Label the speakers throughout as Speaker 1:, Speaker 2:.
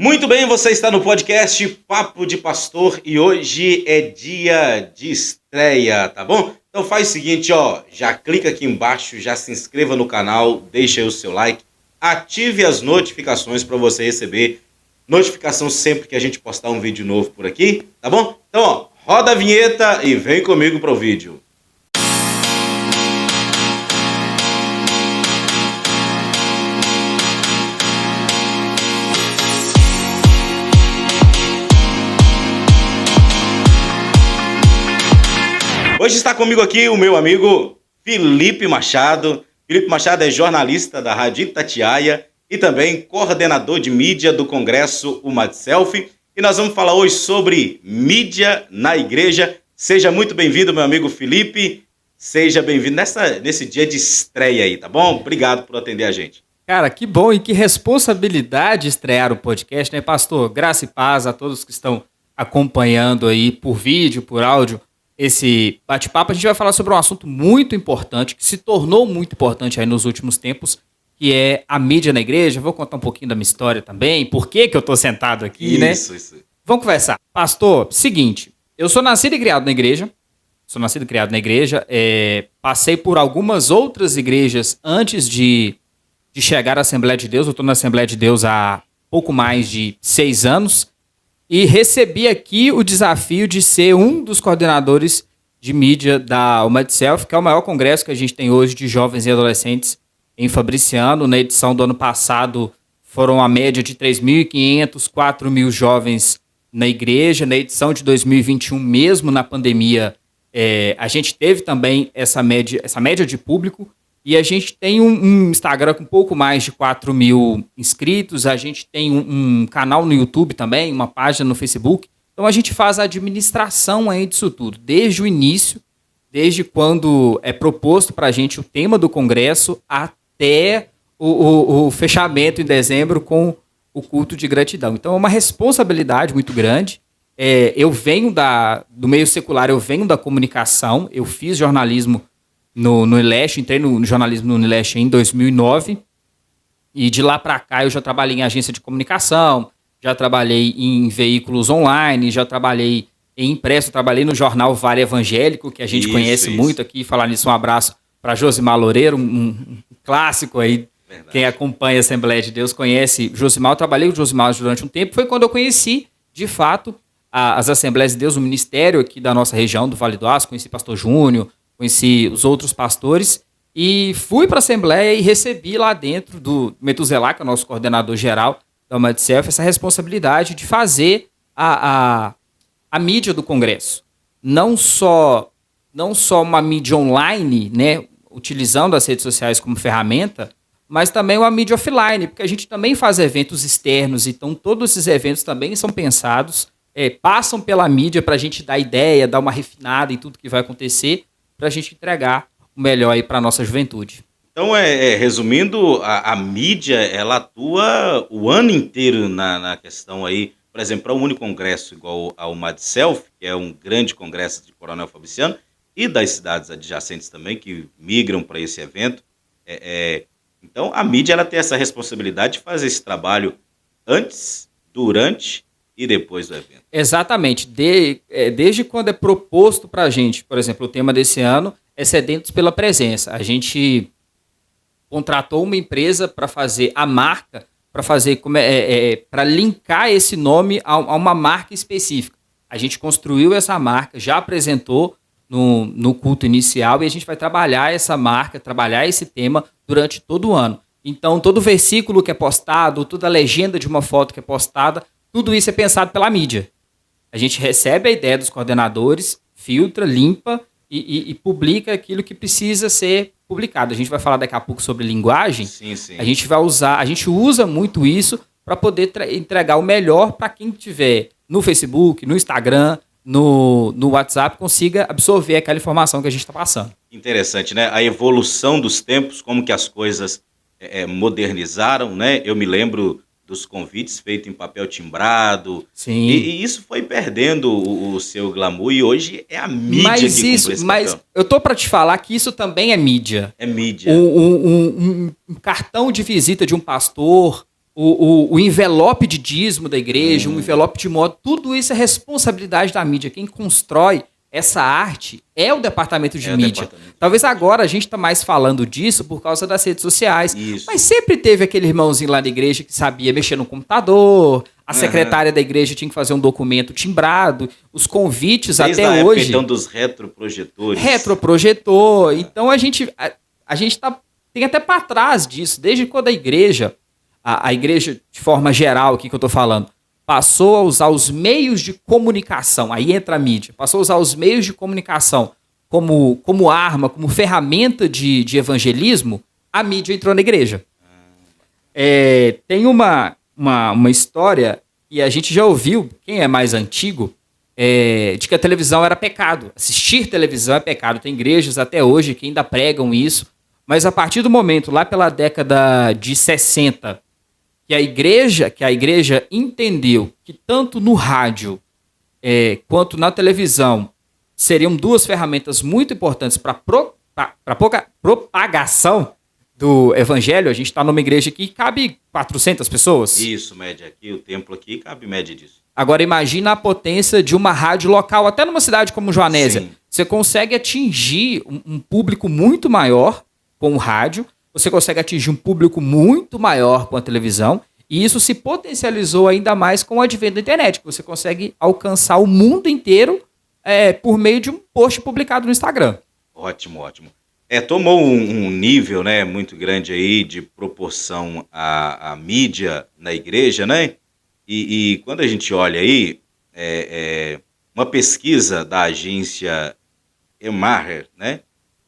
Speaker 1: Muito bem, você está no podcast Papo de Pastor e hoje é dia de estreia, tá bom? Então faz o seguinte, já clica aqui embaixo, já se inscreva no canal, deixa aí o seu like, ative as notificações para você receber notificação sempre que a gente postar um vídeo novo por aqui, tá bom? Então, roda a vinheta e vem comigo pro vídeo. Hoje está comigo aqui o meu amigo Felipe Machado. Felipe Machado é jornalista da Rádio Itatiaia e também coordenador de mídia do Congresso UMADSELF. E nós vamos falar hoje sobre mídia na igreja. Seja muito bem-vindo, meu amigo Felipe. Seja bem-vindo nesse dia de estreia aí, tá bom? Obrigado por atender a gente.
Speaker 2: Cara, que bom e que responsabilidade estrear o podcast, né, pastor? Graça e paz a todos que estão acompanhando aí por vídeo, por áudio, esse bate-papo. A gente vai falar sobre um assunto muito importante, que se tornou muito importante aí nos últimos tempos, que é a mídia na igreja. Vou contar um pouquinho da minha história também, por que eu tô sentado aqui, né?
Speaker 1: Isso.
Speaker 2: Vamos conversar. Pastor, seguinte, eu sou nascido e criado na igreja, passei por algumas outras igrejas antes de chegar à Assembleia de Deus. Eu estou na Assembleia de Deus há pouco mais de 6 anos e recebi aqui o desafio de ser um dos coordenadores de mídia da UMADSELF, que é o maior congresso que a gente tem hoje de jovens e adolescentes em Fabriciano. Na edição do ano passado foram a média de 3.500, 4.000 jovens na igreja. Na edição de 2021, mesmo na pandemia, a gente teve também essa média de público. E a gente tem um Instagram com um pouco mais de 4.000 inscritos, a gente tem um canal no YouTube também, uma página no Facebook. Então a gente faz a administração aí disso tudo, desde o início, desde quando é proposto para a gente o tema do congresso até o fechamento em dezembro com o culto de gratidão. Então é uma responsabilidade muito grande. Eu venho do meio secular, eu venho da comunicação, eu fiz jornalismo no Unileste, entrei no jornalismo no Unileste em 2009 e de lá para cá eu já trabalhei em agência de comunicação, já trabalhei em veículos online, já trabalhei em impresso, trabalhei no jornal Vale Evangélico, que a gente conhece muito aqui. Falar nisso, um abraço para Josimar Loureiro, um clássico aí. Verdade. Quem acompanha a Assembleia de Deus conhece Josimar. Eu trabalhei com Josimar durante um tempo, foi quando eu conheci, de fato, as Assembleias de Deus, o ministério aqui da nossa região, do Vale do Aço. Conheci pastor Júnior, conheci os outros pastores e fui para a Assembleia e recebi lá dentro do Metuzelá, que é o nosso coordenador geral da UMADSELF, essa responsabilidade de fazer a mídia do Congresso. Não só uma mídia online, né, utilizando as redes sociais como ferramenta, mas também uma mídia offline, porque a gente também faz eventos externos, então todos esses eventos também são pensados, passam pela mídia para a gente dar ideia, dar uma refinada em tudo que vai acontecer, para a gente entregar o melhor aí para a nossa juventude.
Speaker 1: Então, resumindo, a mídia, ela atua o ano inteiro na questão aí, por exemplo, para um único congresso igual ao UMADSELF, que é um grande congresso de Coronel Fabriciano, e das cidades adjacentes também, que migram para esse evento. Então, a mídia ela tem essa responsabilidade de fazer esse trabalho antes, durante e depois do evento.
Speaker 2: Exatamente. Desde quando é proposto para a gente, por exemplo, o tema desse ano é Sedentos pela Presença. A gente contratou uma empresa para fazer a marca, para linkar esse nome a uma marca específica. A gente construiu essa marca, já apresentou no culto inicial e a gente vai trabalhar essa marca, trabalhar esse tema durante todo o ano. Então, todo versículo que é postado, toda a legenda de uma foto que é postada, tudo isso é pensado pela mídia. A gente recebe a ideia dos coordenadores, filtra, limpa e publica aquilo que precisa ser publicado. A gente vai falar daqui a pouco sobre linguagem.
Speaker 1: Sim.
Speaker 2: A gente usa muito isso para poder entregar o melhor para quem estiver no Facebook, no Instagram, no WhatsApp, consiga absorver aquela informação que a gente está passando.
Speaker 1: Interessante, né? A evolução dos tempos, como que as coisas modernizaram, né? Eu me lembro dos convites feitos em papel timbrado.
Speaker 2: Sim.
Speaker 1: E isso foi perdendo o seu glamour e hoje é a mídia que cumpre esse papel.
Speaker 2: Mas eu tô para te falar que isso também é mídia.
Speaker 1: É mídia.
Speaker 2: Um cartão de visita de um pastor, o envelope de dízimo da igreja, o envelope de modo, tudo isso é responsabilidade da mídia. Quem constrói essa arte é o departamento de mídia. Talvez agora a gente está mais falando disso por causa das redes sociais.
Speaker 1: Isso.
Speaker 2: Mas sempre teve aquele irmãozinho lá na igreja que sabia mexer no computador, a secretária da igreja tinha que fazer um documento timbrado, os convites
Speaker 1: Desde
Speaker 2: até
Speaker 1: a
Speaker 2: hoje.
Speaker 1: época, então, dos retroprojetores.
Speaker 2: Retroprojetor. Então a gente tem até para trás disso, desde quando a igreja de forma geral aqui que eu estou falando, passou a usar os meios de comunicação, aí entra a mídia, passou a usar os meios de comunicação como arma, como ferramenta de evangelismo, a mídia entrou na igreja. Tem uma história, e a gente já ouviu, quem é mais antigo, de que a televisão era pecado. Assistir televisão é pecado. Tem igrejas até hoje que ainda pregam isso, mas a partir do momento, lá pela década de 60, que a igreja entendeu que tanto no rádio quanto na televisão seriam duas ferramentas muito importantes para propagação do evangelho. A gente está numa igreja que cabe 400 pessoas.
Speaker 1: Isso, média aqui, o templo aqui cabe média disso.
Speaker 2: Agora imagina a potência de uma rádio local, até numa cidade como Joanésia.
Speaker 1: Sim.
Speaker 2: Você consegue atingir um público muito maior com o rádio, você consegue atingir um público muito maior com a televisão, e isso se potencializou ainda mais com o advento da internet, que você consegue alcançar o mundo inteiro por meio de um post publicado no Instagram.
Speaker 1: Ótimo, ótimo. Tomou um nível, né, muito grande aí de proporção à mídia na igreja, né? E quando a gente olha aí, uma pesquisa da agência Emaher, né?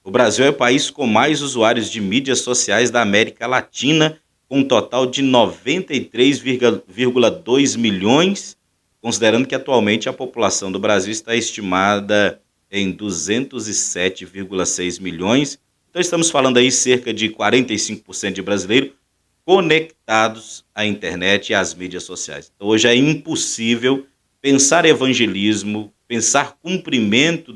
Speaker 1: O Brasil é o país com mais usuários de mídias sociais da América Latina, com um total de 93,2 milhões, considerando que atualmente a população do Brasil está estimada em 207,6 milhões. Então estamos falando aí cerca de 45% de brasileiros conectados à internet e às mídias sociais. Então hoje é impossível pensar evangelismo, pensar cumprimento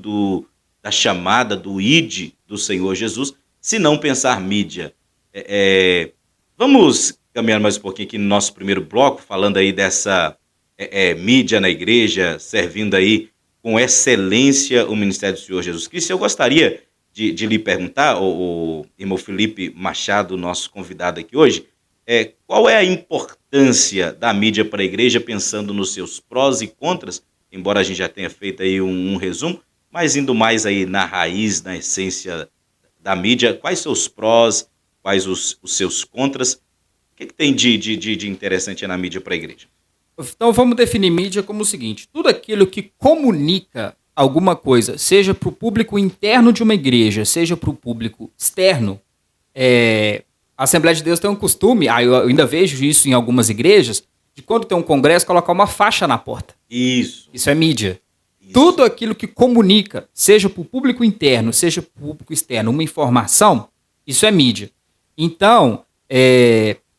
Speaker 1: da chamada do ID do Senhor Jesus, se não pensar mídia. Vamos caminhar mais um pouquinho aqui no nosso primeiro bloco, falando aí dessa mídia na igreja, servindo aí com excelência o ministério do Senhor Jesus Cristo. Eu gostaria de lhe perguntar, o irmão Felipe Machado, nosso convidado aqui hoje, qual é a importância da mídia para a igreja, pensando nos seus prós e contras, embora a gente já tenha feito aí um resumo, mas indo mais aí na raiz, na essência da mídia, quais seus prós, quais os seus contras, o que tem de interessante na mídia para a igreja?
Speaker 2: Então vamos definir mídia como o seguinte: tudo aquilo que comunica alguma coisa, seja para o público interno de uma igreja, seja para o público externo. A Assembleia de Deus tem um costume, eu ainda vejo isso em algumas igrejas, de quando tem um congresso, colocar uma faixa na porta.
Speaker 1: Isso
Speaker 2: é mídia. Tudo aquilo que comunica, seja para o público interno, seja para o público externo, uma informação, isso é mídia. Então,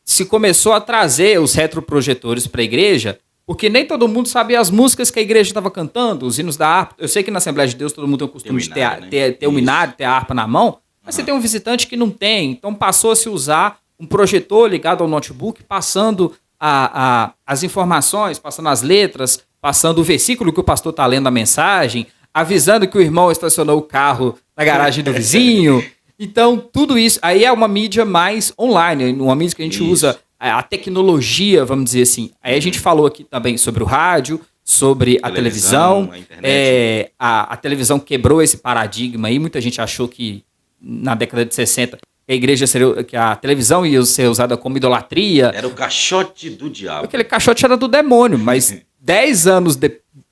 Speaker 2: se começou a trazer os retroprojetores para a igreja, porque nem todo mundo sabia as músicas que a igreja estava cantando, os hinos da harpa. Eu sei que na Assembleia de Deus todo mundo tem o costume de ter o minário, ter a harpa na mão, mas você tem um visitante que não tem. Então passou a se usar um projetor ligado ao notebook, passando as informações, passando as letras, passando o versículo que o pastor está lendo a mensagem, avisando que o irmão estacionou o carro na garagem do vizinho. Então, tudo isso aí é uma mídia mais online, uma mídia que a gente usa a tecnologia, vamos dizer assim. Aí a gente falou aqui também sobre o rádio, sobre a televisão.
Speaker 1: A internet.
Speaker 2: A televisão quebrou esse paradigma aí. Muita gente achou que na década de 60 que a televisão ia ser usada como idolatria.
Speaker 1: Era o caixote do diabo.
Speaker 2: Aquele caixote era do demônio, mas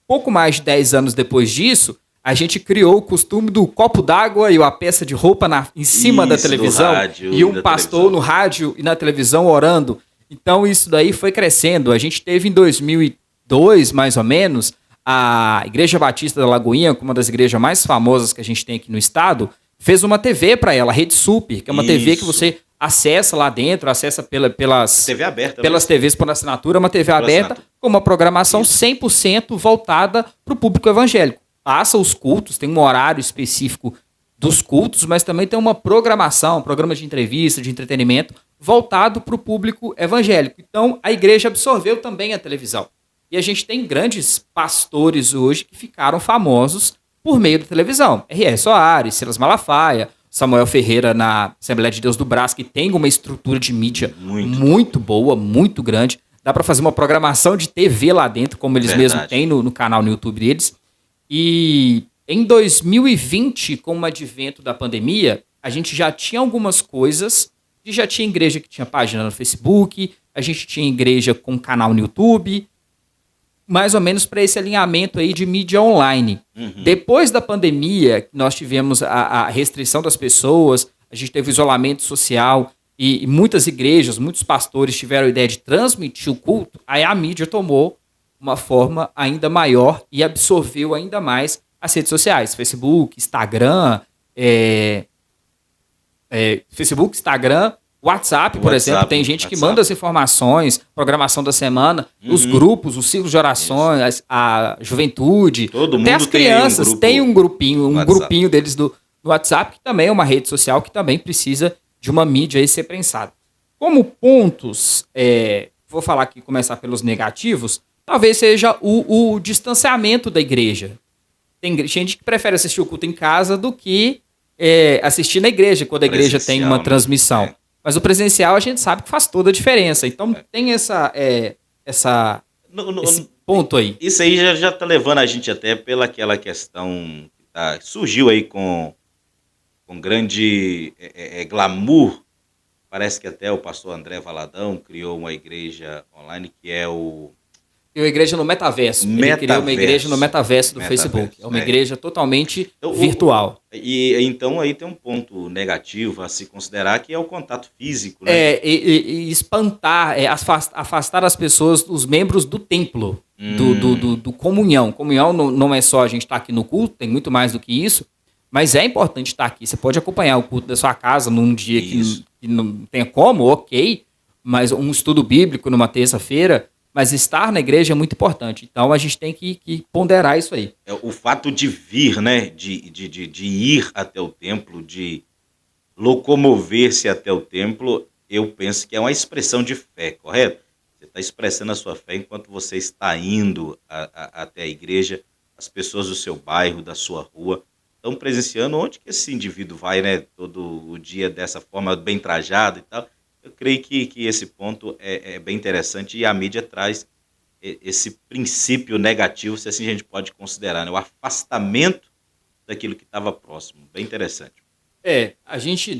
Speaker 2: pouco mais de 10 anos depois disso, a gente criou o costume do copo d'água e a peça de roupa em cima da televisão, e um pastor no rádio e na televisão orando. Então isso daí foi crescendo. A gente teve em 2002, mais ou menos, a Igreja Batista da Lagoinha, uma das igrejas mais famosas que a gente tem aqui no estado, fez uma TV para ela, a Rede Super, que é uma TV que você acessa lá dentro, acessa pelas
Speaker 1: TV aberta,
Speaker 2: pelas TVs por assinatura, uma TV aberta com uma programação 100% voltada para o público evangélico. Passa os cultos, tem um horário específico dos cultos, mas também tem uma programação, programa de entrevista, de entretenimento, voltado para o público evangélico. Então, a igreja absorveu também a televisão. E a gente tem grandes pastores hoje que ficaram famosos por meio da televisão. R.R. Soares, Silas Malafaia, Samuel Ferreira na Assembleia de Deus do Brás, que tem uma estrutura de mídia muito boa, muito grande. Dá para fazer uma programação de TV lá dentro, como eles mesmos têm no canal no YouTube deles. E em 2020, com o advento da pandemia, a gente já tinha algumas coisas, e já tinha igreja que tinha página no Facebook, a gente tinha igreja com canal no YouTube, mais ou menos para esse alinhamento aí de mídia online. Depois da pandemia, nós tivemos a restrição das pessoas, a gente teve isolamento social, e muitas igrejas, muitos pastores tiveram a ideia de transmitir o culto, aí a mídia tomou uma forma ainda maior e absorveu ainda mais as redes sociais, Facebook, Instagram, WhatsApp, por exemplo, tem gente que manda as informações, programação da semana, os grupos, os círculos de orações, a juventude,
Speaker 1: todo
Speaker 2: até
Speaker 1: mundo
Speaker 2: as crianças têm um grupinho deles no WhatsApp, que também é uma rede social que também precisa de uma mídia aí ser pensada. Como pontos, vou falar aqui, começar pelos negativos, talvez seja o distanciamento da igreja. Tem gente que prefere assistir o culto em casa do que assistir na igreja, quando a igreja tem uma transmissão. Mas o presencial a gente sabe que faz toda a diferença. Então tem esse ponto aí.
Speaker 1: Isso aí já tá levando a gente até pela aquela questão que surgiu aí com grande glamour. Parece que até o pastor André Valadão criou uma igreja online que é o...
Speaker 2: Uma igreja no metaverso. Ele criou uma igreja no metaverso do Facebook. É uma igreja totalmente virtual.
Speaker 1: E então aí tem um ponto negativo a se considerar, que é o contato físico, né?
Speaker 2: E espantar, afastar as pessoas, os membros do templo, do comunhão. Comunhão não é só a gente estar aqui no culto, tem muito mais do que isso, mas é importante estar aqui. Você pode acompanhar o culto da sua casa num dia que não tenha como, ok, mas um estudo bíblico numa terça-feira. Mas estar na igreja é muito importante. Então, a gente tem que ponderar isso aí.
Speaker 1: O fato de vir, né? De ir até o templo, de locomover-se até o templo, eu penso que é uma expressão de fé, correto? Você está expressando a sua fé enquanto você está indo até a igreja, as pessoas do seu bairro, da sua rua, estão presenciando onde que esse indivíduo vai, né? Todo o dia dessa forma, bem trajado e tal. Eu creio que esse ponto é bem interessante e a mídia traz esse princípio negativo, se assim a gente pode considerar, né? O afastamento daquilo que estava próximo. Bem interessante.
Speaker 2: A gente,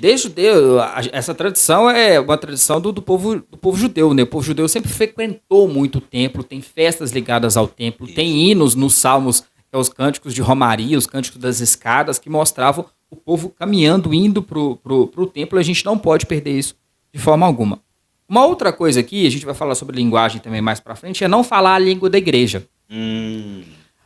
Speaker 2: essa tradição é uma tradição do povo judeu, né? O povo judeu sempre frequentou muito o templo, tem festas ligadas ao templo, tem hinos nos salmos, que é os cânticos de romaria, os cânticos das escadas, que mostravam o povo caminhando, indo pro templo. A gente não pode perder isso de forma alguma. Uma outra coisa aqui, a gente vai falar sobre linguagem também mais pra frente, é não falar a língua da igreja.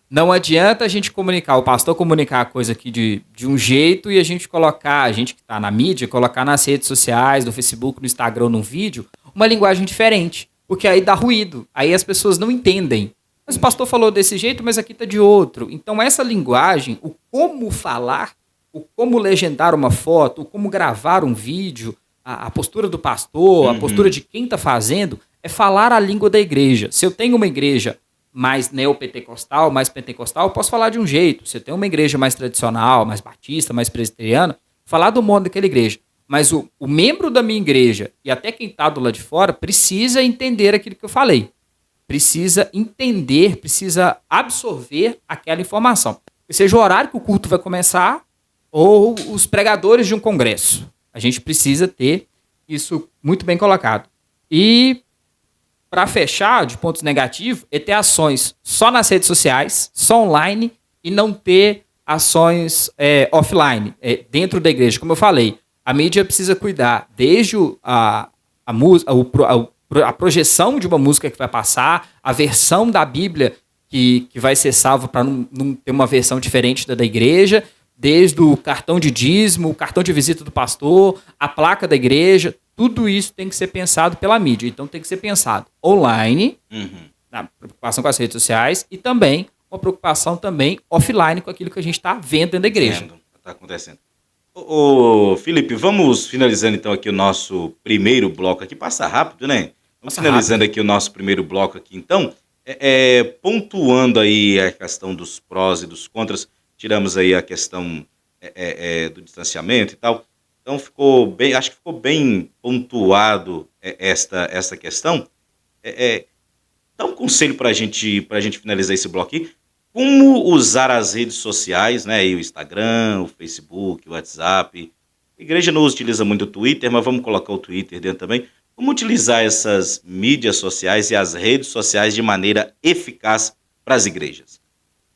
Speaker 2: Não adianta a gente comunicar, o pastor comunicar a coisa aqui de um jeito e a gente que está na mídia, colocar nas redes sociais, no Facebook, no Instagram, num vídeo, uma linguagem diferente. Porque aí dá ruído, aí as pessoas não entendem. Mas o pastor falou desse jeito, mas aqui está de outro. Então essa linguagem, o como falar, o como legendar uma foto, o como gravar um vídeo, a postura do pastor, a postura de quem está fazendo, é falar a língua da igreja. Se eu tenho uma igreja mais neopentecostal, mais pentecostal, eu posso falar de um jeito. Se eu tenho uma igreja mais tradicional, mais batista, mais presbiteriana, falar do modo daquela igreja. Mas o membro da minha igreja, e até quem está do lado de fora, precisa entender aquilo que eu falei. Precisa entender, precisa absorver aquela informação. Seja o horário que o culto vai começar, ou os pregadores de um congresso. A gente precisa ter isso muito bem colocado. E, para fechar, de pontos negativos, é ter ações só nas redes sociais, só online, e não ter ações offline, dentro da igreja. Como eu falei, a mídia precisa cuidar desde a projeção de uma música que vai passar, a versão da Bíblia que vai ser salva para não ter uma versão diferente da igreja, desde o cartão de dízimo, o cartão de visita do pastor, a placa da igreja, tudo isso tem que ser pensado pela mídia. Então tem que ser pensado online, na preocupação com as redes sociais, e também uma preocupação também offline com aquilo que a gente está vendo dentro da igreja.
Speaker 1: Está acontecendo. Felipe, vamos finalizando então aqui o nosso primeiro bloco aqui. Passa rápido, né? Vamos
Speaker 2: Passa
Speaker 1: finalizando
Speaker 2: rápido.
Speaker 1: aqui o nosso primeiro bloco aqui, então, pontuando aí a questão dos prós e dos contras, tiramos aí a questão do distanciamento e tal. Então acho que ficou bem pontuado esta questão. Dá um conselho para a gente finalizar esse bloco aqui. Como usar as redes sociais, né? Aí o Instagram, o Facebook, o WhatsApp. A igreja não utiliza muito o Twitter, mas vamos colocar o Twitter dentro também. Como utilizar essas mídias sociais e as redes sociais de maneira eficaz para as igrejas?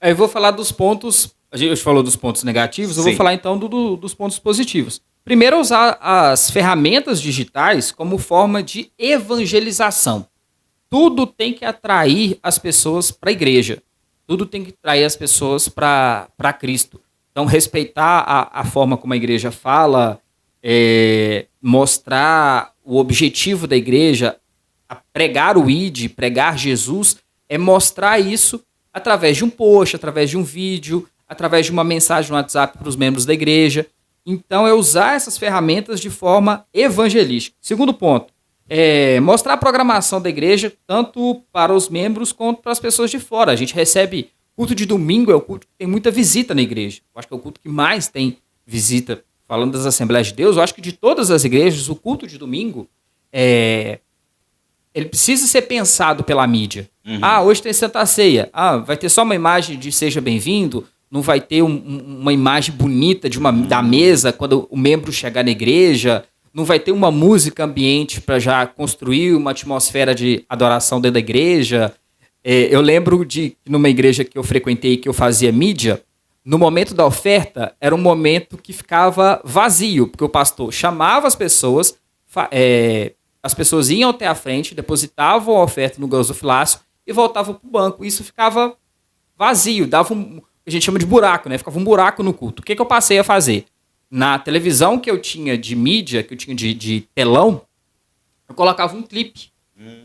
Speaker 2: Aí eu vou falar dos pontos. A gente falou dos pontos negativos, eu vou
Speaker 1: Sim.
Speaker 2: falar então dos pontos positivos. Primeiro, usar as ferramentas digitais como forma de evangelização. Tudo tem que atrair as pessoas para a igreja. Tudo tem que atrair as pessoas para Cristo. Então, respeitar a forma como a igreja fala, mostrar o objetivo da igreja, pregar o ID, pregar Jesus, é mostrar isso através de um post, através de um vídeo, através de uma mensagem no WhatsApp para os membros da igreja. Então, é usar essas ferramentas de forma evangelística. Segundo ponto, mostrar a programação da igreja tanto para os membros quanto para as pessoas de fora. A gente recebe culto de domingo, é o culto que tem muita visita na igreja. Eu acho que é o culto que mais tem visita. Falando das Assembleias de Deus, eu acho que de todas as igrejas, o culto de domingo, ele precisa ser pensado pela mídia.
Speaker 1: Uhum.
Speaker 2: Hoje tem Santa Ceia. Vai ter só uma imagem de seja bem-vindo, não vai ter uma imagem bonita da mesa quando o membro chegar na igreja, não vai ter uma música ambiente para já construir uma atmosfera de adoração dentro da igreja. Eu lembro de numa igreja que eu frequentei, que eu fazia mídia, no momento da oferta, era um momento que ficava vazio, porque o pastor chamava as pessoas iam até a frente, depositavam a oferta no gasofilácio e voltavam para o banco. Isso ficava vazio, dava a gente chama de buraco, né? Ficava um buraco no culto. O que eu passei a fazer? Na televisão que eu tinha de mídia, que eu tinha de telão, eu colocava um clipe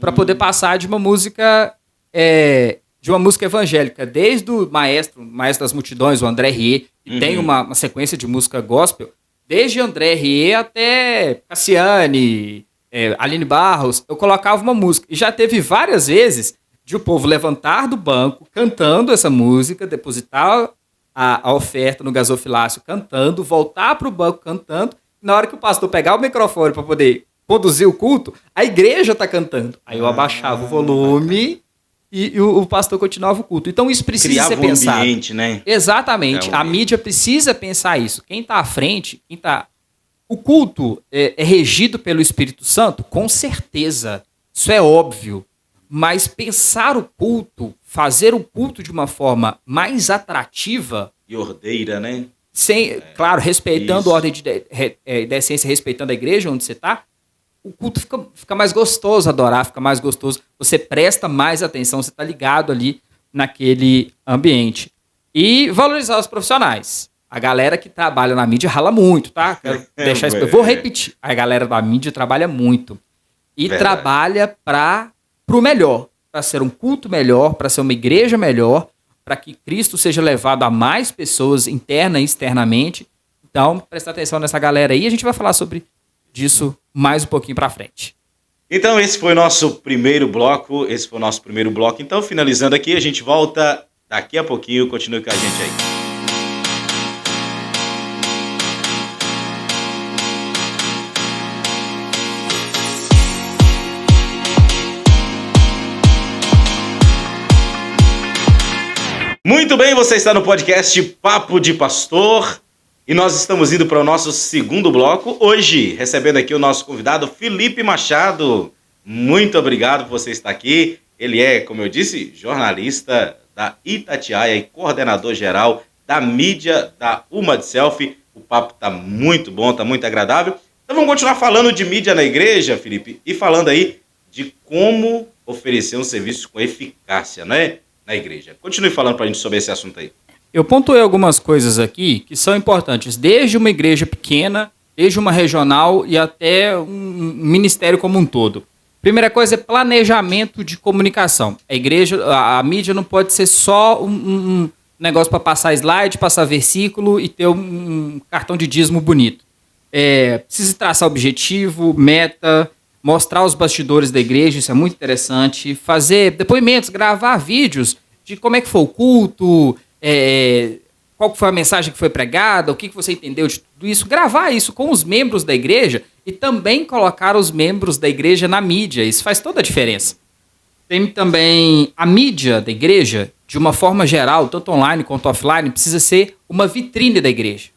Speaker 2: para poder passar de uma música evangélica, desde o maestro das multidões, o André Rieu, que tem uma sequência de música gospel, desde André Rieu até Cassiane, Aline Barros, eu colocava uma música. E já teve várias vezes de o povo levantar do banco, cantando essa música, depositar a oferta no gasofilácio cantando, voltar para o banco cantando, e na hora que o pastor pegar o microfone para poder conduzir o culto, a igreja está cantando. Aí eu abaixava o volume e o pastor continuava o culto. Então isso precisa ser pensado.
Speaker 1: Criava um ambiente, né?
Speaker 2: Exatamente. A mídia precisa pensar isso. Quem está à frente, o culto é regido pelo Espírito Santo? Com certeza. Isso é óbvio. Mas pensar o culto, fazer o culto de uma forma mais atrativa...
Speaker 1: E ordeira, né?
Speaker 2: Claro, respeitando a ordem de decência, respeitando a igreja onde você está, o culto fica mais gostoso adorar, fica mais gostoso, você presta mais atenção, você está ligado ali naquele ambiente. E valorizar os profissionais. A galera que trabalha na mídia rala muito, tá? Quero deixar isso. Eu vou repetir. A galera da mídia trabalha muito. E trabalha para o melhor. Para ser um culto melhor, para ser uma igreja melhor, para que Cristo seja levado a mais pessoas, interna e externamente. Então, presta atenção nessa galera aí. A gente vai falar sobre disso mais um pouquinho para frente.
Speaker 1: Então, esse foi o nosso primeiro bloco. Então, finalizando aqui, a gente volta daqui a pouquinho. Continue com a gente aí. Muito bem, você está no podcast Papo de Pastor e nós estamos indo para o nosso segundo bloco. Hoje, recebendo aqui o nosso convidado, Felipe Machado. Muito obrigado por você estar aqui. Ele é, como eu disse, jornalista da Itatiaia e coordenador geral da mídia da UMADSelf. O papo está muito bom, está muito agradável. Então vamos continuar falando de mídia na igreja, Felipe, e falando aí de como oferecer um serviço com eficácia, né? Na igreja. Continue falando para a gente sobre esse assunto aí.
Speaker 2: Eu pontuei algumas coisas aqui que são importantes, desde uma igreja pequena, desde uma regional e até um ministério como um todo. Primeira coisa é planejamento de comunicação. A mídia não pode ser só negócio para passar slide, passar versículo e ter um cartão de dízimo bonito. Precisa traçar objetivo, meta, mostrar os bastidores da igreja, isso é muito interessante. Fazer depoimentos, gravar vídeos de como é que foi o culto, qual foi a mensagem que foi pregada, o que você entendeu de tudo isso. Gravar isso com os membros da igreja e também colocar os membros da igreja na mídia. Isso faz toda a diferença. Tem também a mídia da igreja, de uma forma geral, tanto online quanto offline, precisa ser uma vitrine da igreja.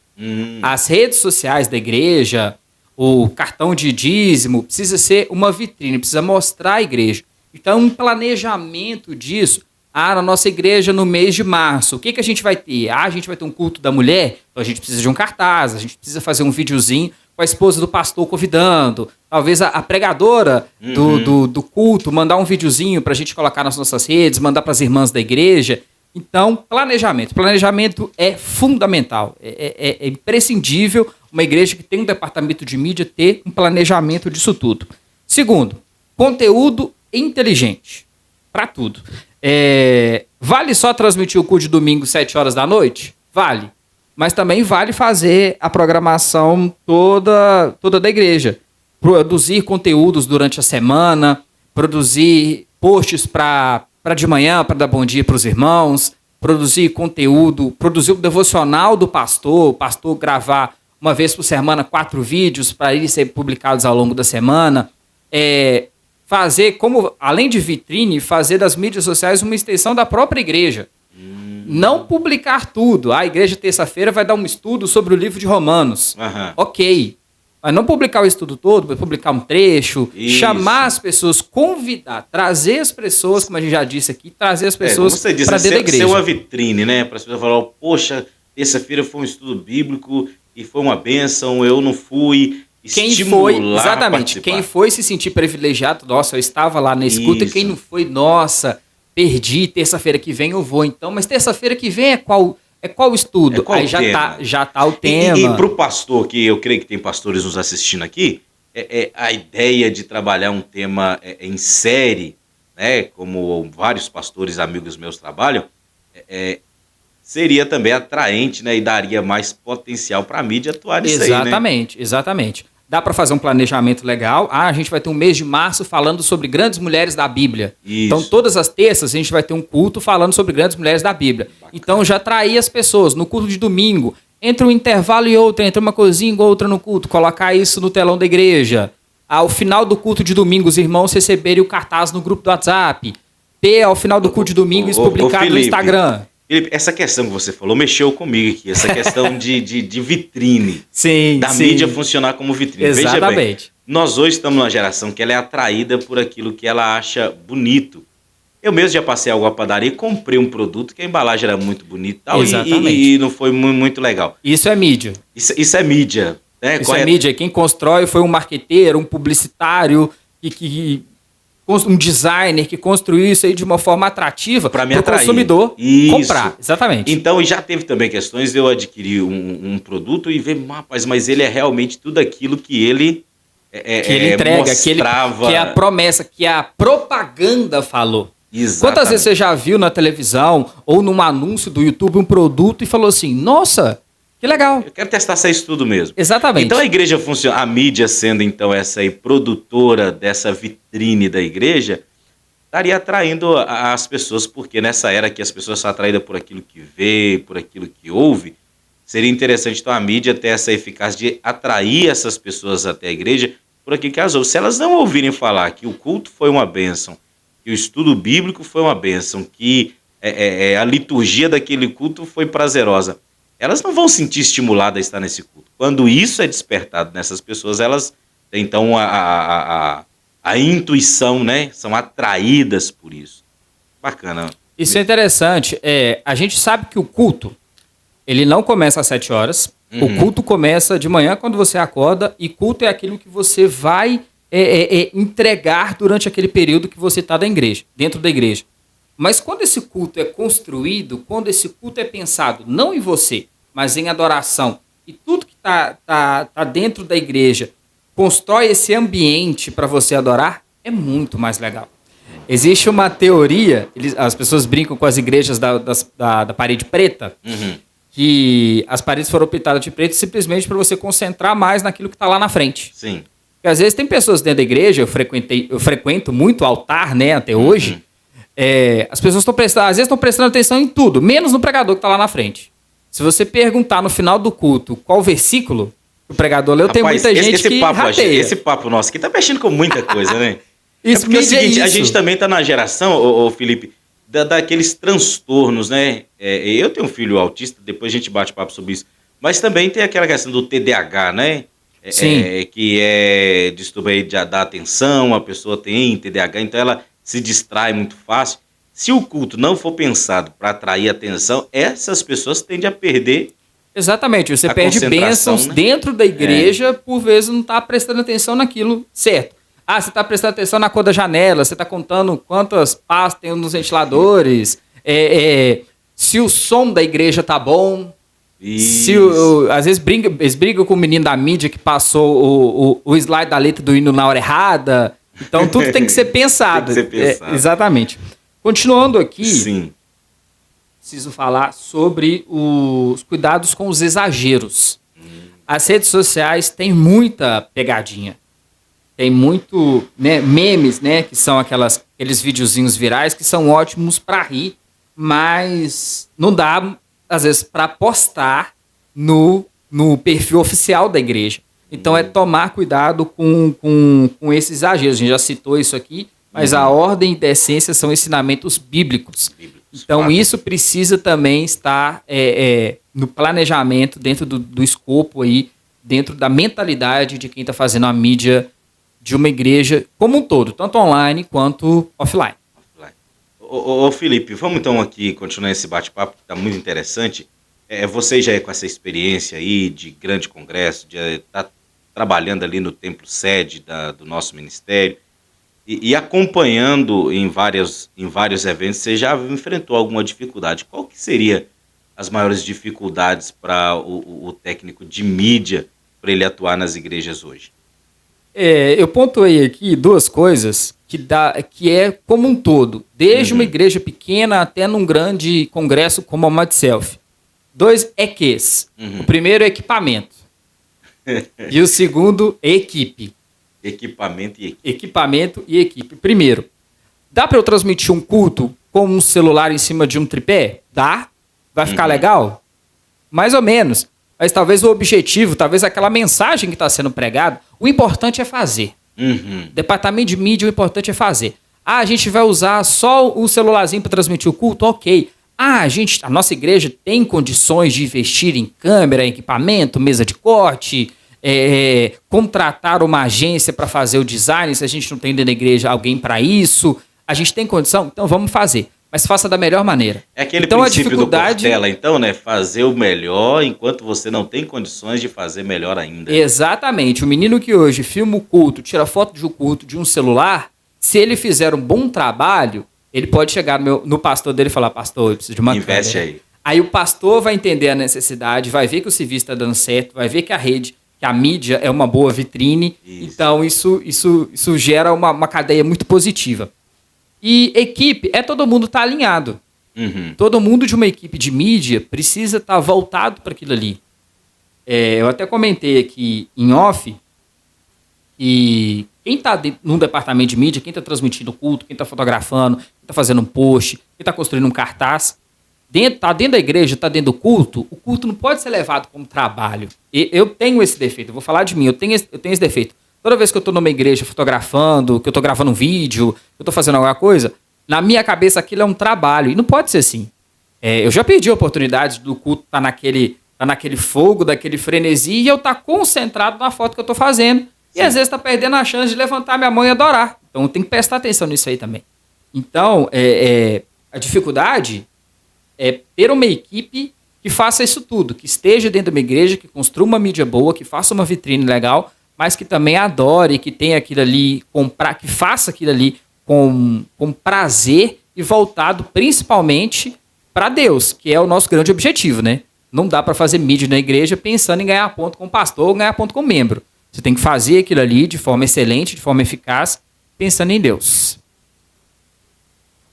Speaker 2: As redes sociais da igreja, o cartão de dízimo, precisa ser uma vitrine, precisa mostrar a igreja. Então, um planejamento disso. Na nossa igreja, no mês de março, o que a gente vai ter? A gente vai ter um culto da mulher, então a gente precisa de um cartaz, a gente precisa fazer um videozinho com a esposa do pastor convidando, talvez a pregadora do culto mandar um videozinho para a gente colocar nas nossas redes, mandar para as irmãs da igreja. Então, planejamento é fundamental, é imprescindível uma igreja que tem um departamento de mídia ter um planejamento disso tudo. Segundo, conteúdo inteligente, para tudo. Vale só transmitir o culto de domingo 7 horas da noite? Vale. Mas também vale fazer a programação toda da igreja. Produzir conteúdos durante a semana, produzir posts para de manhã, para dar bom dia para os irmãos, produzir conteúdo, produzir o devocional do pastor, o pastor gravar uma vez por semana 4 vídeos para eles serem publicados ao longo da semana. Fazer, além de vitrine, fazer das mídias sociais uma extensão da própria igreja. Não publicar tudo. A igreja terça-feira vai dar um estudo sobre o livro de Romanos. Ok. Mas não publicar o estudo todo, mas publicar um trecho, chamar as pessoas, convidar, trazer as pessoas, como a gente já disse aqui, trazer as pessoas para dentro da igreja.
Speaker 1: Ser uma vitrine, né? Para as pessoas falarem, poxa, terça-feira foi um estudo bíblico e foi uma bênção, eu não fui. Quem foi se sentir privilegiado, nossa, eu estava lá nesse culto, e quem não foi, nossa, perdi, terça-feira que vem eu vou. Então, mas terça-feira que vem é qual estudo? Aí já tá o tema. E para o pastor, que eu creio que tem pastores nos assistindo aqui, a ideia de trabalhar um tema em série, né, como vários pastores amigos meus trabalham, seria também atraente, né, e daria mais potencial para a mídia atuar nisso aí, né?
Speaker 2: Exatamente. Dá para fazer um planejamento legal. A gente vai ter um mês de março falando sobre grandes mulheres da Bíblia.
Speaker 1: Isso.
Speaker 2: Então, todas as terças, a gente vai ter um culto falando sobre grandes mulheres da Bíblia. Bacana. Então, já atrair as pessoas. No culto de domingo, entre um intervalo e outro, entre uma coisinha e outra no culto, colocar isso no telão da igreja. Ao final do culto de domingo, os irmãos receberem o cartaz no grupo do WhatsApp. Ao final do culto de domingo, isso publicado no Instagram.
Speaker 1: Felipe, essa questão que você falou mexeu comigo aqui, essa questão de vitrine.
Speaker 2: Sim,
Speaker 1: da mídia funcionar como vitrine.
Speaker 2: Exatamente.
Speaker 1: Veja bem, nós hoje estamos numa geração que ela é atraída por aquilo que ela acha bonito. Eu mesmo já passei alguma padaria e comprei um produto que a embalagem era muito bonita e não foi muito legal.
Speaker 2: Isso é mídia.
Speaker 1: Isso é mídia. Né?
Speaker 2: Isso é mídia. Quem constrói foi um marqueteiro, um publicitário, um designer que construiu isso aí de uma forma atrativa para o consumidor comprar. Exatamente.
Speaker 1: Então, e já teve também questões de eu adquirir um produto e ver, rapaz, mas ele é realmente tudo aquilo que ele
Speaker 2: entrega,
Speaker 1: mostrava.
Speaker 2: que é a promessa, que a propaganda falou.
Speaker 1: Exatamente.
Speaker 2: Quantas vezes você já viu na televisão ou num anúncio do YouTube um produto e falou assim, nossa, que legal.
Speaker 1: Eu quero testar se é isso tudo mesmo.
Speaker 2: Exatamente.
Speaker 1: Então a igreja funciona, a mídia sendo então essa aí produtora dessa vitrine da igreja, estaria atraindo as pessoas, porque nessa era que as pessoas são atraídas por aquilo que vê, por aquilo que ouve, seria interessante então a mídia ter essa eficácia de atrair essas pessoas até a igreja por aquilo que elas ouvem. Se elas não ouvirem falar que o culto foi uma bênção, que o estudo bíblico foi uma bênção, que a liturgia daquele culto foi prazerosa, elas não vão sentir estimuladas a estar nesse culto. Quando isso é despertado nessas pessoas, elas têm então a intuição, né? São atraídas por isso. Bacana.
Speaker 2: Isso é interessante. A gente sabe que o culto, ele não começa às 7 horas. O culto começa de manhã quando você acorda, e culto é aquilo que você vai entregar durante aquele período que você está dentro da igreja. Mas quando esse culto é construído, quando esse culto é pensado não em você, mas em adoração, e tudo que tá dentro da igreja constrói esse ambiente para você adorar, é muito mais legal. Existe uma teoria, as pessoas brincam com as igrejas da parede preta, que as paredes foram pintadas de preto simplesmente para você concentrar mais naquilo que está lá na frente.
Speaker 1: Sim.
Speaker 2: Porque às vezes tem pessoas dentro da igreja, eu frequento muito altar, né, até hoje, as pessoas às vezes estão prestando atenção em tudo, menos no pregador que está lá na frente. Se você perguntar no final do culto qual versículo o pregador leu, tem muita gente que rateia.
Speaker 1: Esse papo nosso aqui tá mexendo com muita coisa, né?
Speaker 2: Isso,
Speaker 1: porque é o seguinte,
Speaker 2: isso.
Speaker 1: A gente também tá na geração, ô Felipe, daqueles transtornos, né? Eu tenho um filho autista, depois a gente bate papo sobre isso, mas também tem aquela questão do TDAH, né?
Speaker 2: Sim.
Speaker 1: Que é distúrbio aí da atenção, a pessoa tem TDAH, então ela se distrai muito fácil. Se o culto não for pensado para atrair atenção, essas pessoas tendem a perder.
Speaker 2: Exatamente, você perde bênçãos, né, dentro da igreja, por vezes não está prestando atenção naquilo certo. Ah, você está prestando atenção na cor da janela, você está contando quantas pás tem nos ventiladores, se o som da igreja tá bom. Às vezes eles brigam com o menino da mídia que passou o slide da letra do hino na hora errada. Então tudo tem que ser pensado.
Speaker 1: Tem que ser pensado.
Speaker 2: Exatamente. Continuando aqui,
Speaker 1: sim,
Speaker 2: preciso falar sobre os cuidados com os exageros. As redes sociais têm muita pegadinha. Tem muito, né, memes, né, que são aqueles videozinhos virais que são ótimos para rir, mas não dá, às vezes, para postar no perfil oficial da igreja. Então é tomar cuidado com esses exageros. A gente já citou isso aqui, mas a ordem e decência são ensinamentos bíblicos. Então isso precisa também estar no planejamento, dentro do escopo aí, dentro da mentalidade de quem está fazendo a mídia de uma igreja como um todo, tanto online quanto offline.
Speaker 1: Ô Felipe, vamos então aqui continuar esse bate-papo que está muito interessante. Você já com essa experiência aí de grande congresso, de estar trabalhando ali no templo sede do nosso ministério e acompanhando em vários eventos, você já enfrentou alguma dificuldade? Qual que seria as maiores dificuldades para o técnico de mídia para ele atuar nas igrejas hoje?
Speaker 2: Eu pontuei aqui duas coisas que é como um todo, desde uma igreja pequena até num grande congresso como a MadSelf. Dois EQs. O primeiro é equipamento. E o segundo é equipe.
Speaker 1: Equipamento e equipe.
Speaker 2: Equipamento e equipe. Primeiro, dá para eu transmitir um culto com um celular em cima de um tripé? Dá. Vai ficar legal? Mais ou menos. Mas talvez o objetivo, talvez aquela mensagem que está sendo pregada, o importante é fazer. Departamento de mídia, o importante é fazer. A gente vai usar só o celularzinho para transmitir o culto? Ok. A nossa igreja tem condições de investir em câmera, equipamento, mesa de corte, contratar uma agência para fazer o design, se a gente não tem dentro da igreja alguém para isso. A gente tem condição? Então vamos fazer. Mas faça da melhor maneira.
Speaker 1: É aquele princípio do Cortella, então, né? Fazer o melhor enquanto você não tem condições de fazer melhor ainda.
Speaker 2: Exatamente. O menino que hoje filma o culto, tira foto de um culto de um celular, se ele fizer um bom trabalho, ele pode chegar no pastor dele e falar: pastor, eu preciso de uma câmera.
Speaker 1: Investe aí.
Speaker 2: Aí o pastor vai entender a necessidade, vai ver que o serviço está dando certo, vai ver que a mídia é uma boa vitrine. Isso. Então isso gera uma cadeia muito positiva. E equipe todo mundo estar alinhado. Todo mundo de uma equipe de mídia precisa estar voltado para aquilo ali. Eu até comentei aqui em off que quem está num departamento de mídia, quem está transmitindo o culto, quem está fotografando, quem está fazendo um post, quem está construindo um cartaz, está dentro da igreja, está dentro do culto, o culto não pode ser levado como trabalho. Eu tenho esse defeito, eu vou falar de mim, eu tenho esse defeito. Toda vez que eu estou numa igreja fotografando, que eu estou gravando um vídeo, que eu estou fazendo alguma coisa, na minha cabeça aquilo é um trabalho. E não pode ser assim. Eu já perdi a oportunidade do culto estar naquele fogo, daquele frenesi, e eu estar concentrado na foto que eu estou fazendo. Sim. E às vezes está perdendo a chance de levantar minha mão e adorar. Então tem que prestar atenção nisso aí também. Então, a dificuldade é ter uma equipe que faça isso tudo, que esteja dentro de uma igreja, que construa uma mídia boa, que faça uma vitrine legal, mas que também adore, que tenha aquilo ali, que faça aquilo ali com prazer e voltado principalmente para Deus, que é o nosso grande objetivo, né? Não dá para fazer mídia na igreja pensando em ganhar ponto com o pastor ou ganhar ponto com o membro. Você tem que fazer aquilo ali de forma excelente, de forma eficaz, pensando em Deus.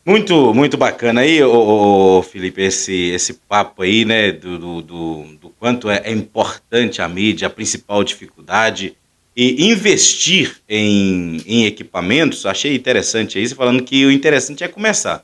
Speaker 1: Muito bacana aí, ô, Felipe, esse papo aí, né, do quanto é importante a mídia, a principal dificuldade, e investir em equipamentos. Achei interessante aí, você falando que o interessante é começar.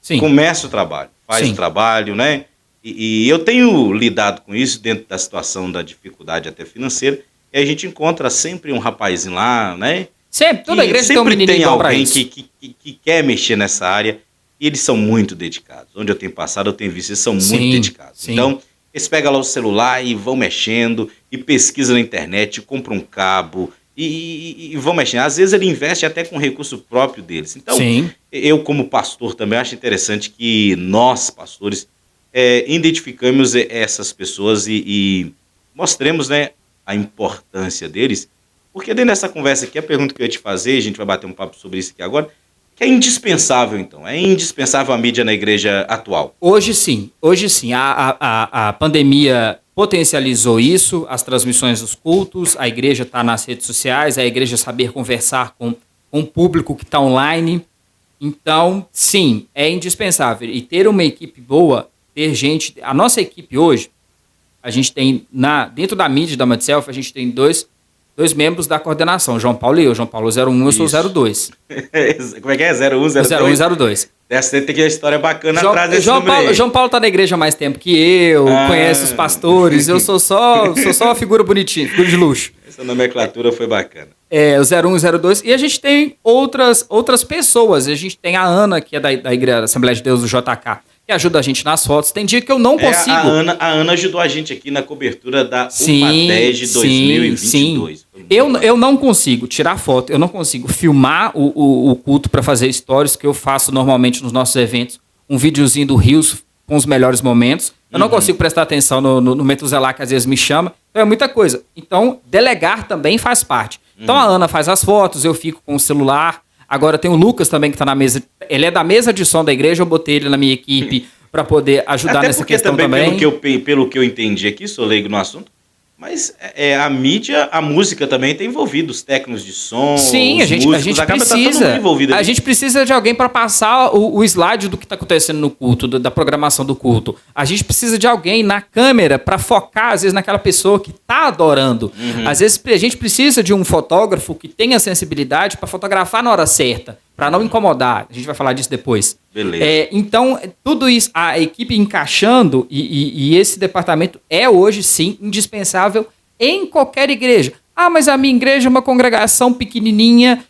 Speaker 2: Sim,
Speaker 1: Começa o trabalho, faz o
Speaker 2: sim.
Speaker 1: trabalho, né? E eu tenho lidado com isso dentro da situação da dificuldade até financeira, e a gente encontra sempre um rapazinho lá, né?
Speaker 2: Sempre, toda
Speaker 1: Que
Speaker 2: igreja tem um
Speaker 1: sempre tem
Speaker 2: menininho bom pra
Speaker 1: alguém
Speaker 2: isso.
Speaker 1: que quer mexer nessa área, e eles são muito dedicados. Onde eu tenho passado, eu tenho visto, eles são muito
Speaker 2: Sim,
Speaker 1: dedicados.
Speaker 2: sim.
Speaker 1: Então, eles pegam lá o celular e vão mexendo, e pesquisam na internet, compram um cabo, e vão mexendo. Às vezes ele investe até com recurso próprio deles. Então,
Speaker 2: Sim.
Speaker 1: eu como pastor também acho interessante que nós, pastores, identificamos essas pessoas e mostremos, né, a importância deles, porque dentro dessa conversa aqui, a pergunta que eu ia te fazer, a gente vai bater um papo sobre isso aqui agora, que é indispensável então, é indispensável a mídia na igreja atual.
Speaker 2: Hoje sim, hoje sim. A pandemia potencializou isso, as transmissões dos cultos, a igreja está nas redes sociais, a igreja saber conversar com o público que está online. Então, sim, é indispensável. E ter uma equipe boa, ter gente. A nossa equipe hoje, a gente tem, dentro da mídia da Madself, a gente tem dois membros da coordenação, João Paulo e eu. João Paulo 01, eu sou o
Speaker 1: Isso.
Speaker 2: 02.
Speaker 1: Como é que é? 01,
Speaker 2: O 01 e
Speaker 1: 02?
Speaker 2: 02.
Speaker 1: Dessa tem que uma história bacana atrás desse
Speaker 2: João
Speaker 1: número
Speaker 2: Paulo,
Speaker 1: aí.
Speaker 2: João Paulo tá na igreja há mais tempo que eu, conhece os pastores, eu sou só uma figura bonitinha, figura de luxo.
Speaker 1: Essa nomenclatura foi bacana.
Speaker 2: O 01 e 02. E a gente tem outras pessoas. A gente tem a Ana, que é da Igreja da Assembleia de Deus do JK, que ajuda a gente nas fotos. Tem dia que eu não consigo.
Speaker 1: A Ana ajudou a gente aqui na cobertura da
Speaker 2: Sim,
Speaker 1: UPA10 de 2022.
Speaker 2: sim. Eu não consigo tirar foto, eu não consigo filmar o culto para fazer stories, que eu faço normalmente nos nossos eventos, um videozinho do Rios com os melhores momentos. Eu não consigo prestar atenção no Metuzelá, que às vezes me chama. Então é muita coisa. Então, delegar também faz parte. Então a Ana faz as fotos, eu fico com o celular. Agora tem o Lucas também que está na mesa. Ele é da mesa de som da igreja, eu botei ele na minha equipe para poder ajudar
Speaker 1: Até
Speaker 2: nessa
Speaker 1: porque
Speaker 2: questão também.
Speaker 1: pelo que eu entendi aqui, sou leigo no assunto, mas a mídia, a música também está envolvida, os técnicos de som,
Speaker 2: Sim,
Speaker 1: os
Speaker 2: a gente
Speaker 1: músicos, acaba tá todo mundo
Speaker 2: precisa.
Speaker 1: envolvido ali.
Speaker 2: A gente precisa de alguém para passar o slide do que está acontecendo no culto, da programação do culto. A gente precisa de alguém na câmera para focar, às vezes, naquela pessoa que está adorando. Às vezes a gente precisa de um fotógrafo que tenha sensibilidade para fotografar na hora certa, para não incomodar. A gente vai falar disso depois.
Speaker 1: Beleza.
Speaker 2: Então, tudo isso, a equipe encaixando, e esse departamento é hoje, sim, indispensável em qualquer igreja. Ah, mas a minha igreja é uma congregação pequenininha,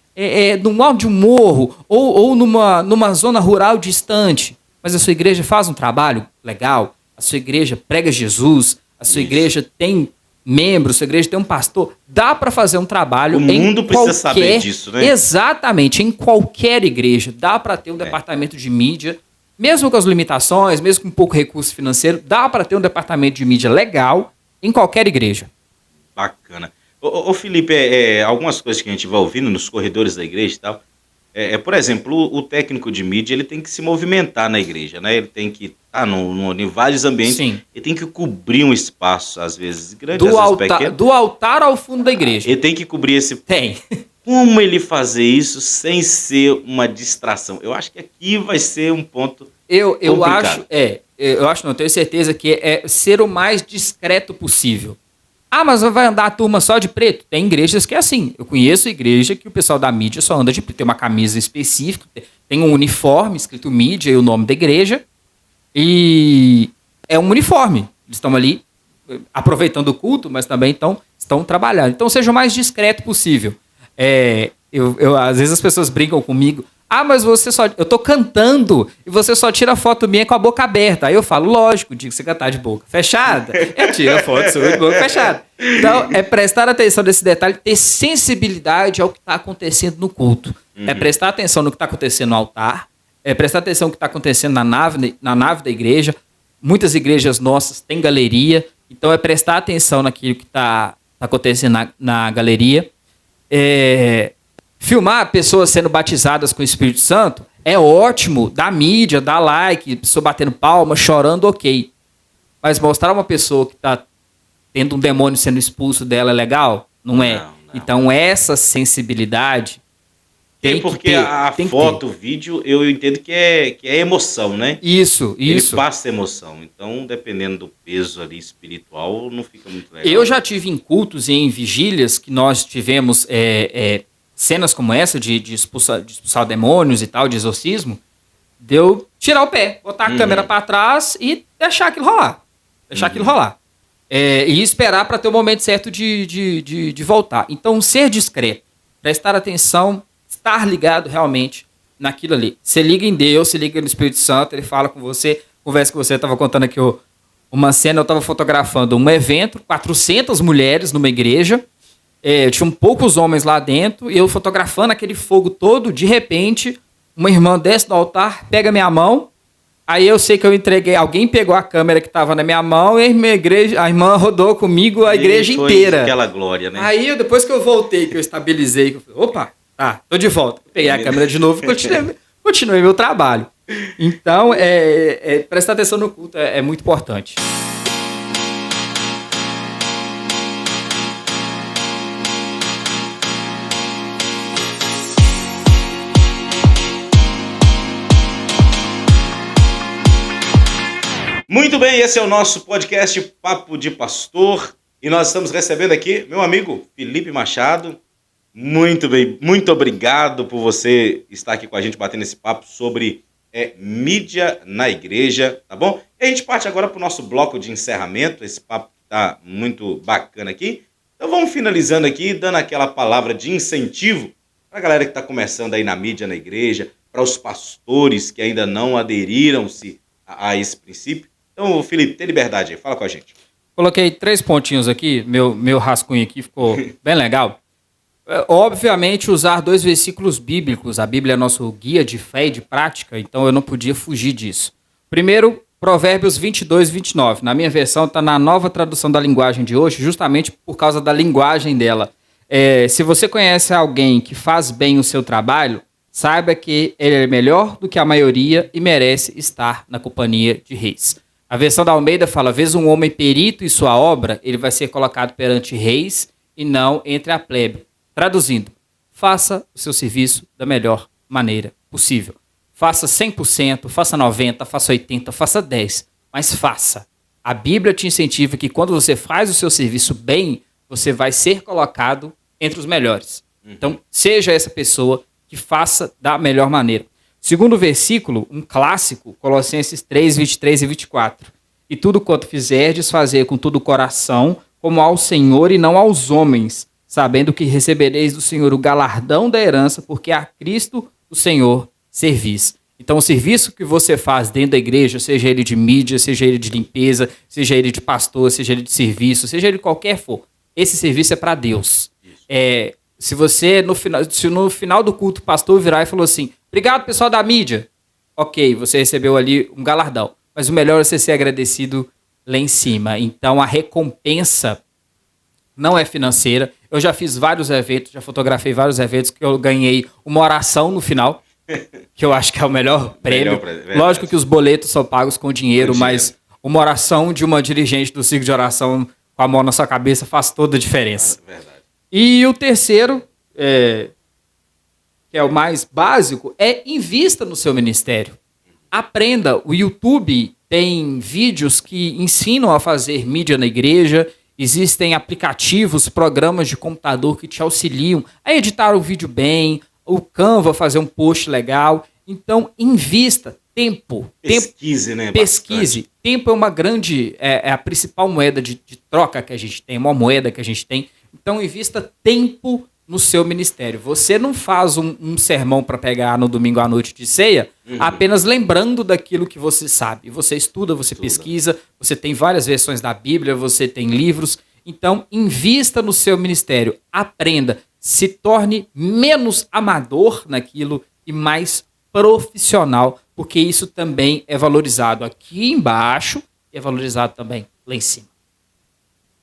Speaker 2: no alto de um morro, ou numa zona rural distante. Mas a sua igreja faz um trabalho legal, a sua igreja prega Jesus, a sua igreja tem membros, a sua igreja tem um pastor. Dá para fazer um trabalho.
Speaker 1: O mundo precisa saber disso, né?
Speaker 2: Exatamente, em qualquer igreja. Dá para ter um departamento de mídia, mesmo com as limitações, mesmo com pouco recurso financeiro, dá para ter um departamento de mídia legal em qualquer igreja.
Speaker 1: Bacana. Ô Felipe, algumas coisas que a gente vai ouvindo nos corredores da igreja e tal, por exemplo, o técnico de mídia, ele tem que se movimentar na igreja, né? Ele tem que estar em vários ambientes.
Speaker 2: Sim.
Speaker 1: Ele tem que cobrir um espaço, às vezes grande, às vezes pequeno.
Speaker 2: Do altar ao fundo da igreja.
Speaker 1: Ele tem que cobrir esse...
Speaker 2: Tem.
Speaker 1: Como ele fazer isso sem ser uma distração? Eu acho que aqui vai ser um ponto
Speaker 2: eu
Speaker 1: complicado.
Speaker 2: acho, não tenho certeza que é ser o mais discreto possível. Ah, mas vai andar a turma só de preto? Tem igrejas que é assim. Eu conheço igreja que o pessoal da mídia só anda de preto. Tem uma camisa específica, tem um uniforme escrito mídia e o nome da igreja. E é um uniforme. Eles estão ali aproveitando o culto, mas também estão trabalhando. Então seja o mais discreto possível. Às vezes as pessoas brincam comigo. Ah, mas eu tô cantando e você só tira foto minha com a boca aberta. Aí eu falo, lógico, digo que você cantar de boca fechada. Eu tiro a foto sua de boca fechada. Então, é prestar atenção nesse detalhe, ter sensibilidade ao que está acontecendo no culto. É prestar atenção no que está acontecendo no altar, é prestar atenção no que está acontecendo na nave da igreja. Muitas igrejas nossas têm galeria, então é prestar atenção naquilo que está acontecendo na galeria. Filmar pessoas sendo batizadas com o Espírito Santo é ótimo, dá mídia, dá like, pessoa batendo palma, chorando, ok. Mas mostrar uma pessoa que está tendo um demônio sendo expulso dela é legal? Não é.
Speaker 1: Não.
Speaker 2: Então essa sensibilidade
Speaker 1: Porque a foto, o vídeo, eu entendo que é emoção, né?
Speaker 2: Isso.
Speaker 1: Ele passa emoção. Então, dependendo do peso ali espiritual, não fica muito legal.
Speaker 2: Eu já tive em cultos e em vigílias que nós tivemos cenas como essa de expulsar demônios e tal, de exorcismo, de eu tirar o pé, botar a câmera para trás e deixar aquilo rolar. E esperar para ter o momento certo de voltar. Então, ser discreto, prestar atenção, estar ligado realmente naquilo ali. Você liga em Deus, você liga no Espírito Santo, ele fala com você, conversa com você. Eu estava contando aqui uma cena, eu estava fotografando um evento, 400 mulheres numa igreja, tinham poucos homens lá dentro, e eu fotografando aquele fogo todo, de repente, uma irmã desce do altar, pega minha mão, aí eu sei que eu entreguei, alguém pegou a câmera que estava na minha mão e a irmã rodou comigo a igreja inteira.
Speaker 1: Aquela glória, né?
Speaker 2: Aí depois que eu voltei, que eu estabilizei, que eu falei, opa, tá, tô de volta. Peguei a câmera de novo e continuei meu trabalho. Então, prestar atenção no culto é muito importante.
Speaker 1: Muito bem, esse é o nosso podcast Papo de Pastor e nós estamos recebendo aqui meu amigo Felipe Machado. Muito bem, muito obrigado por você estar aqui com a gente batendo esse papo sobre mídia na igreja, tá bom? E a gente parte agora para o nosso bloco de encerramento, esse papo tá muito bacana aqui. Então vamos finalizando aqui, dando aquela palavra de incentivo para a galera que está começando aí na mídia na igreja, para os pastores que ainda não aderiram-se a esse princípio. Então, Felipe, tem liberdade aí, fala com a gente.
Speaker 2: Coloquei 3 pontinhos aqui, meu rascunho aqui ficou bem legal. Obviamente, usar 2 versículos bíblicos. A Bíblia é nosso guia de fé e de prática, então eu não podia fugir disso. Primeiro, Provérbios 22, 29. Na minha versão, está na nova tradução da linguagem de hoje, justamente por causa da linguagem dela. Se você conhece alguém que faz bem o seu trabalho, saiba que ele é melhor do que a maioria e merece estar na companhia de reis. A versão da Almeida fala, vez um homem perito em sua obra, ele vai ser colocado perante reis e não entre a plebe. Traduzindo, faça o seu serviço da melhor maneira possível. Faça 100%, faça 90%, faça 80%, faça 10%, mas faça. A Bíblia te incentiva que quando você faz o seu serviço bem, você vai ser colocado entre os melhores. Então, seja essa pessoa que faça da melhor maneira. Segundo versículo, um clássico, Colossenses 3, 23 e 24. E tudo quanto fizerdes, fazer com todo o coração, como ao Senhor e não aos homens, sabendo que recebereis do Senhor o galardão da herança, porque a Cristo, o Senhor, servis. Então, o serviço que você faz dentro da igreja, seja ele de mídia, seja ele de limpeza, seja ele de pastor, seja ele de serviço, seja ele qualquer for, esse serviço é para Deus. Se você, no final do culto, o pastor virar e falou assim, obrigado, pessoal da mídia. Ok, você recebeu ali um galardão. Mas o melhor é você ser agradecido lá em cima. Então, a recompensa não é financeira. Eu já fiz vários eventos, já fotografei vários eventos que eu ganhei uma oração no final, que eu acho que é o melhor prêmio. Lógico que os boletos são pagos com dinheiro, mas uma oração de uma dirigente do ciclo de oração com a mão na sua cabeça faz toda a diferença.
Speaker 1: Verdade.
Speaker 2: E o terceiro, que é o mais básico, invista no seu ministério. Aprenda. O YouTube tem vídeos que ensinam a fazer mídia na igreja. Existem aplicativos, programas de computador que te auxiliam a editar o vídeo bem, o Canva fazer um post legal. Então, invista tempo.
Speaker 1: Pesquise, né?
Speaker 2: Pesquise. Bastante. Tempo é uma grande, é a principal moeda de troca que a gente tem, uma moeda que a gente tem. Então, invista tempo no seu ministério. Você não faz um sermão para pegar no domingo à noite de ceia, apenas lembrando daquilo que você sabe. Você estuda, você pesquisa, você tem várias versões da Bíblia, você tem livros. Então, invista no seu ministério. Aprenda. Se torne menos amador naquilo e mais profissional, porque isso também é valorizado aqui embaixo e é valorizado também lá em cima.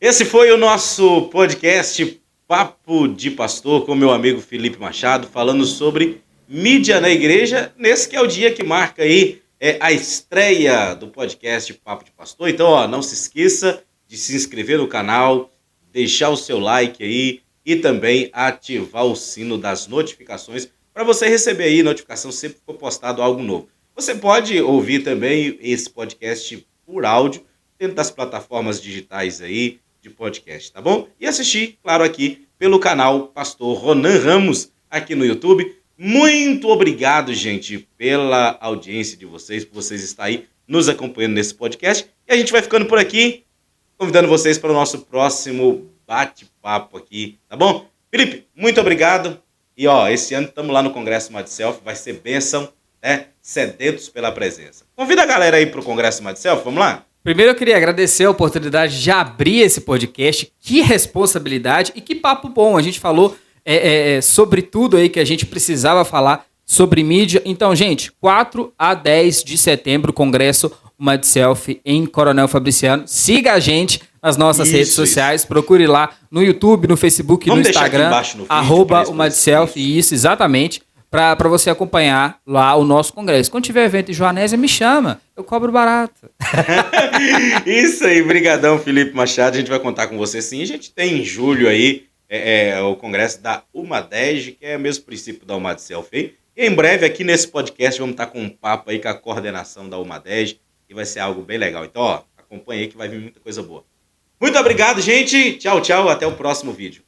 Speaker 1: Esse foi o nosso podcast Papo de Pastor com meu amigo Felipe Machado, falando sobre mídia na igreja, nesse que é o dia que marca aí a estreia do podcast Papo de Pastor. Então, não se esqueça de se inscrever no canal, deixar o seu like aí e também ativar o sino das notificações para você receber aí notificação sempre que for postado algo novo. Você pode ouvir também esse podcast por áudio dentro das plataformas digitais aí de podcast, tá bom? E assistir, claro, aqui pelo canal Pastor Ronan Ramos aqui no YouTube. Muito obrigado, gente, pela audiência de vocês, por vocês estarem aí nos acompanhando nesse podcast. E a gente vai ficando por aqui, convidando vocês para o nosso próximo bate-papo aqui, tá bom? Felipe, muito obrigado. E esse ano estamos lá no Congresso MadSelf, vai ser bênção, né? Sedentos pela presença. Convida a galera aí para o Congresso MadSelf, vamos lá?
Speaker 2: Primeiro eu queria agradecer a oportunidade de abrir esse podcast. Que responsabilidade e que papo bom. A gente falou sobre tudo aí que a gente precisava falar sobre mídia. Então, gente, 4 a 10 de setembro, Congresso MadSelf em Coronel Fabriciano. Siga a gente nas nossas redes sociais. Procure lá no YouTube, no Facebook, no Instagram. @ o MadSelf. Isso, exatamente. Para você acompanhar lá o nosso congresso. Quando tiver evento em Joanésia, me chama. Eu cobro barato.
Speaker 1: Isso aí, brigadão, Felipe Machado. A gente vai contar com você sim. A gente tem em julho aí o congresso da UMADEG, que é o mesmo princípio da UMADSelf aí. E em breve aqui nesse podcast vamos estar com um papo aí com a coordenação da UMADEG e vai ser algo bem legal. Então, acompanha aí que vai vir muita coisa boa. Muito obrigado, gente. Tchau, tchau. Até o próximo vídeo.